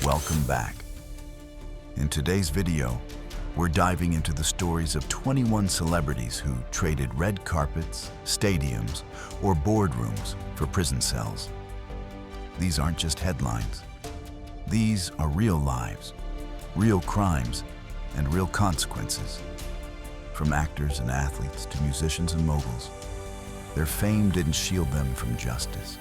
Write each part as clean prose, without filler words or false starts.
Welcome back. In today's video, we're diving into the stories of 21 celebrities who traded red carpets, stadiums, or boardrooms for prison cells. These aren't just headlines. These are real lives, real crimes, and real consequences. From actors and athletes to musicians and moguls, their fame didn't shield them from justice.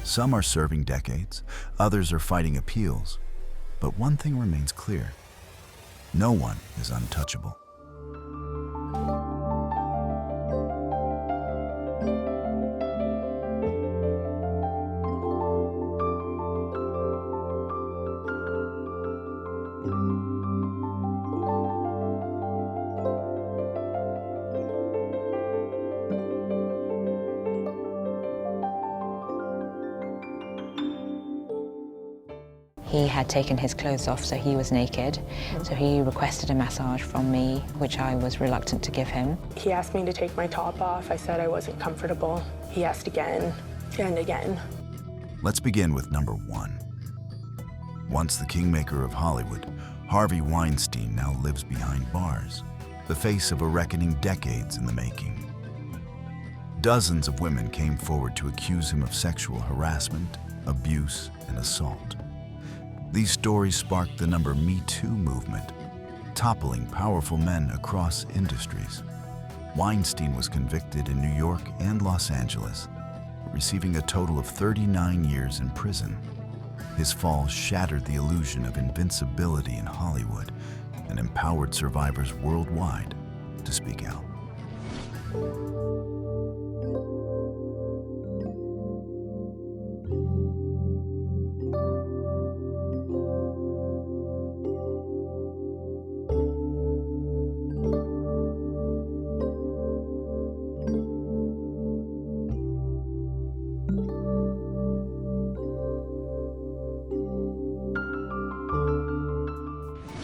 Some are serving decades, others are fighting appeals. But one thing remains clear: no one is untouchable. He had taken his clothes off, so he was naked. So he requested a massage from me, which I was reluctant to give him. He asked me to take my top off. I said I wasn't comfortable. He asked again and again. Let's begin with number 1. Once the kingmaker of Hollywood, Harvey Weinstein now lives behind bars, the face of a reckoning decades in the making. Dozens of women came forward to accuse him of sexual harassment, abuse, and assault. These stories sparked the Me Too movement, toppling powerful men across industries. Weinstein was convicted in New York and Los Angeles, receiving a total of 39 years in prison. His fall shattered the illusion of invincibility in Hollywood and empowered survivors worldwide to speak out.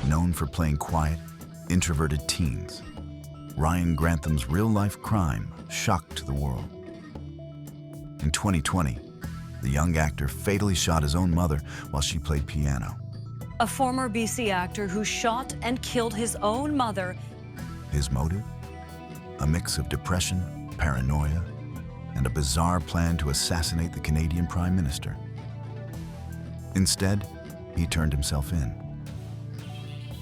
Known for playing quiet, introverted teens, Ryan Grantham's real-life crime shocked the world. In 2020, the young actor fatally shot his own mother while she played piano. A former BC actor who shot and killed his own mother. His motive? A mix of depression, paranoia, and a bizarre plan to assassinate the Canadian Prime Minister. Instead, he turned himself in.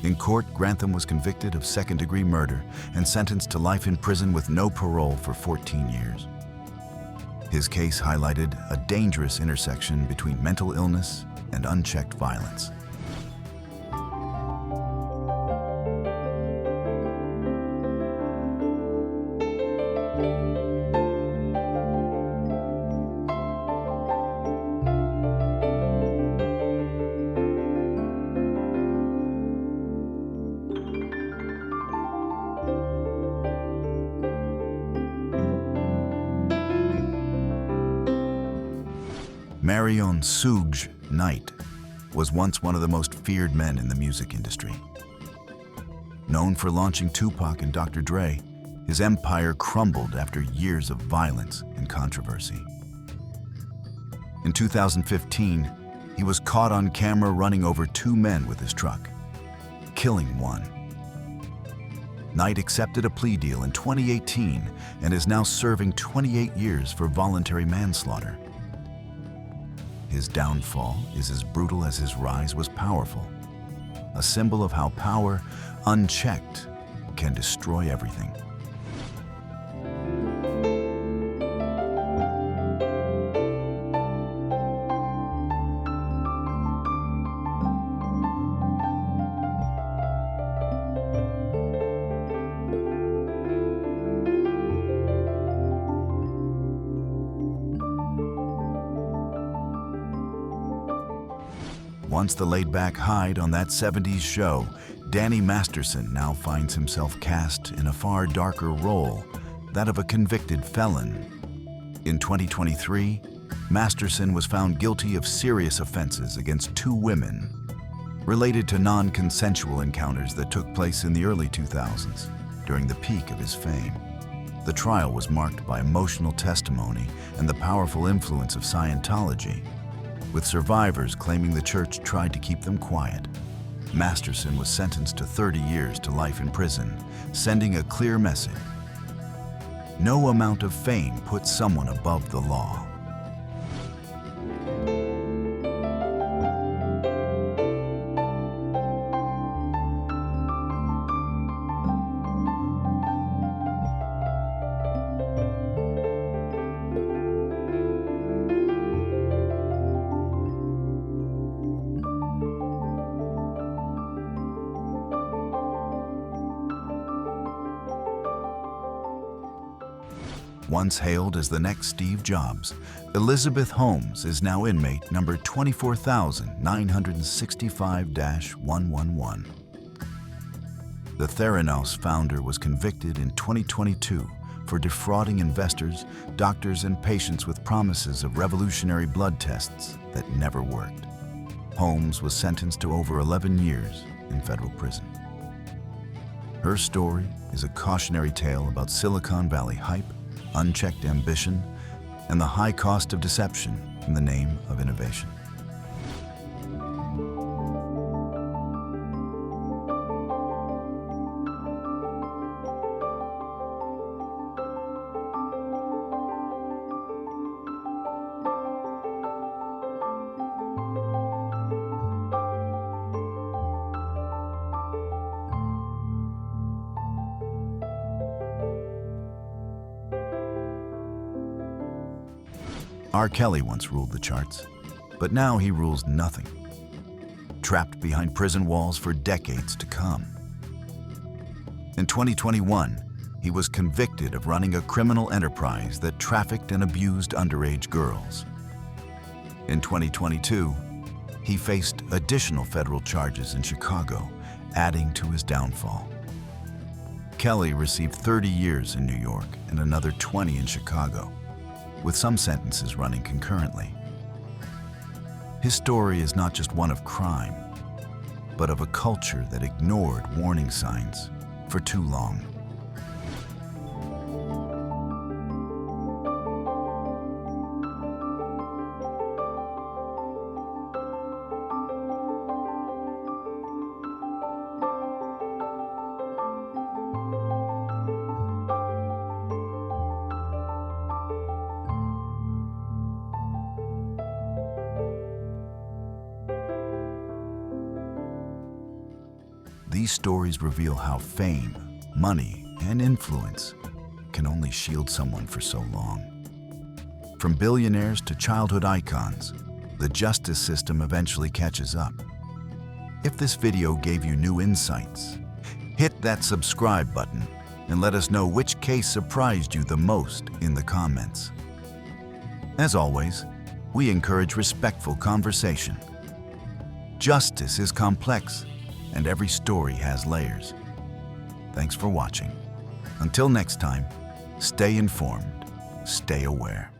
In court, Grantham was convicted of second-degree murder and sentenced to life in prison with no parole for 14 years. His case highlighted a dangerous intersection between mental illness and unchecked violence. Marion Suge Knight was once one of the most feared men in the music industry. Known for launching Tupac and Dr. Dre, his empire crumbled after years of violence and controversy. In 2015, he was caught on camera running over 2 men with his truck, killing one. Knight accepted a plea deal in 2018 and is now serving 28 years for voluntary manslaughter. His downfall is as brutal as his rise was powerful, a symbol of how power, unchecked, can destroy everything. Once the laid-back Hyde on that 70s show, Danny Masterson now finds himself cast in a far darker role, that of a convicted felon. In 2023, Masterson was found guilty of serious offenses against 2 women, related to non-consensual encounters that took place in the early 2000s, during the peak of his fame. The trial was marked by emotional testimony and the powerful influence of Scientology. with survivors claiming the church tried to keep them quiet. Masterson was sentenced to 30 years to life in prison, sending a clear message. No amount of fame puts someone above the law. Once hailed as the next Steve Jobs, Elizabeth Holmes is now inmate number 24,965-111. The Theranos founder was convicted in 2022 for defrauding investors, doctors, and patients with promises of revolutionary blood tests that never worked. Holmes was sentenced to over 11 years in federal prison. Her story is a cautionary tale about Silicon Valley hype, unchecked ambition, and the high cost of deception in the name of innovation. R. Kelly once ruled the charts, but now he rules nothing, trapped behind prison walls for decades to come. In 2021, he was convicted of running a criminal enterprise that trafficked and abused underage girls. In 2022, he faced additional federal charges in Chicago, adding to his downfall. Kelly received 30 years in New York and another 20 in Chicago, with some sentences running concurrently. His story is not just one of crime, but of a culture that ignored warning signs for too long. These stories reveal how fame, money, and influence can only shield someone for so long. From billionaires to childhood icons, the justice system eventually catches up. If this video gave you new insights, hit that subscribe button and let us know which case surprised you the most in the comments. As always, we encourage respectful conversation. Justice is complex, and every story has layers. Thanks for watching. Until next time, stay informed, stay aware.